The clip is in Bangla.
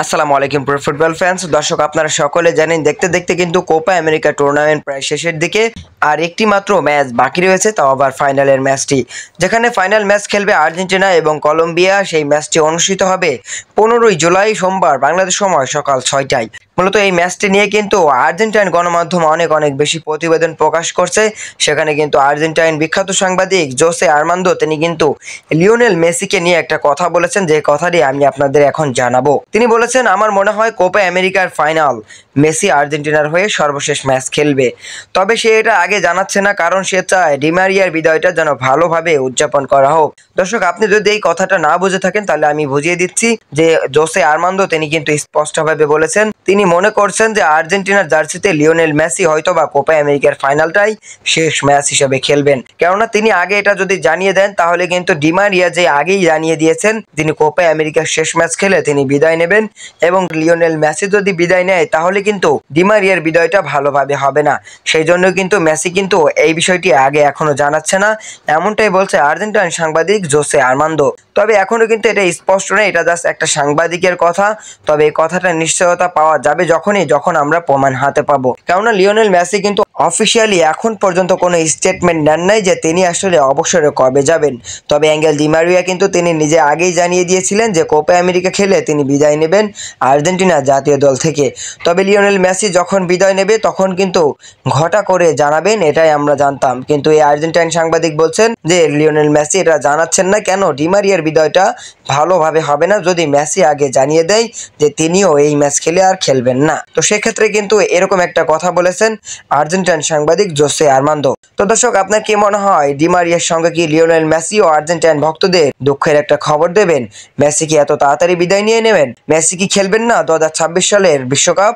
আসসালামু আলাইকুম প্রিয় ফুটবল ফ্যান্স। দর্শক, আপনারা সকলে জানেন দেখতে দেখতে কিন্তু কোপা আমেরিকা টুর্নামেন্ট প্রায় শেষের দিকে, আর একটি মাত্র ম্যাচ বাকি রয়েছে, তাও আবার ফাইনালের ম্যাচটি, যেখানে ফাইনাল ম্যাচ খেলবে আর্জেন্টিনা এবং কলম্বিয়া। সেই ম্যাচটি অনুষ্ঠিত হবে 15ই জুলাই সোমবার বাংলাদেশ সময় সকাল 6টায়। মূলত এই ম্যাচটি নিয়ে কিন্তু আর্জেন্টাইন গণমাধ্যম অনেক অনেক বেশি প্রতিবেদন প্রকাশ করছে। সেখানে কিন্তু আর্জেন্টাইন বিখ্যাত সাংবাদিক জোসে আর্মান্দো তিনি কিন্তু লিওনেল মেসিকে নিয়ে একটা কথা বলেছেন, যে কথাটি আমি আপনাদের এখন জানাবো। তিনি বলেছেন, আমার মনে হয় কোপা আমেরিকার ফাইনাল মেসি আর্জেন্টিনার হয়ে সর্বশেষ ম্যাচ খেলবে। তবে সে এটা আগে জানাচ্ছে না, কারণ সে চায় ডি মারিয়ার বিদায়টা যেন ভালোভাবে উদযাপন করা হোক। দর্শক, আপনি যদি এই কথাটা না বুঝে থাকেন তাহলে আমি বুঝিয়ে দিচ্ছি যে জোসে আর্মান্দো তিনি কিন্তু স্পষ্টভাবে বলেছেন, তিনি মনে করছেন যে আর্জেন্টিনার জার্সিতে লিওনেল মেসি হয়তোবা কোপা আমেরিকার ফাইনালটাই শেষ ম্যাচ হিসেবে খেলবেন। কেননা তিনি আগে এটা যদি জানিয়ে দেন তাহলে কিন্তু ডি মারিয়া যে আগেই জানিয়ে দিয়েছেন তিনি কোপা আমেরিকার শেষ ম্যাচ খেলে তিনি বিদায় নেবেন, এবং লিওনেল মেসি যদি বিদায় নেয় তাহলে কিন্তু ডি মারিয়ার বিদায়টা ভালোভাবে হবে না। সেই জন্য কিন্তু মেসি কিন্তু এই বিষয়টি আগে এখনো জানাচ্ছে না, এমনটাই বলছে আর্জেন্টাইন সাংবাদিক জোসে আর্মান্দো। তবে এখনো কিন্তু এটা স্পষ্ট নয়, এটা জাস্ট একটা সাংবাদিকের কথা। তবে এই কথাটা নিশ্চয়তা পাওয়া যাবে যখন আমরা প্রমাণ হাতে পাবো। কেননা লিওনেল মেসি কিন্তু অফিসিয়ালি এখন পর্যন্ত কোনো স্টেটমেন্ট নেন নাই যে তিনি আসলে অবসরে কবে যাবেন। তবে অ্যাঙ্গেল ডি মারিয়া কিন্তু তিনি নিজে আগেই জানিয়ে দিয়েছিলেন যে কোপা আমেরিকা খেলে তিনি বিদায় নেবেন আর্জেন্টিনা জাতীয় দল থেকে। তবে লিওনেল মেসি যখন বিদায় নেবে তখন কিন্তু ঘটা করে জানাবেন, এটাই আমরা জানতাম। কিন্তু এই আর্জেন্টাইন সাংবাদিক বলছেন যে লিওনেল মেসি এটা জানাচ্ছেন না, কেন ডি মারিয়ার বিদায়টা ভালোভাবে হবে না যদি মেসি আগে জানিয়ে দেয় যে তিনিও এই ম্যাচ খেলে আর খেলবেন না। তো সেক্ষেত্রে কিন্তু এরকম একটা কথা বলেছেন আর্জেন্টাইন সাংবাদিক জোসে আর্মান্দো। তো দর্শক, আপনার কি মনে হয় ডি মারিয়ার সঙ্গে কি লিওনেল মেসি ও আর্জেন্টাইন ভক্তদের দুঃখের একটা খবর দেবেন? মেসি কি এত তাড়াতাড়ি বিদায় নিয়ে নেবেন? মেসি কি খেলবেন না 2026 সালের বিশ্বকাপ?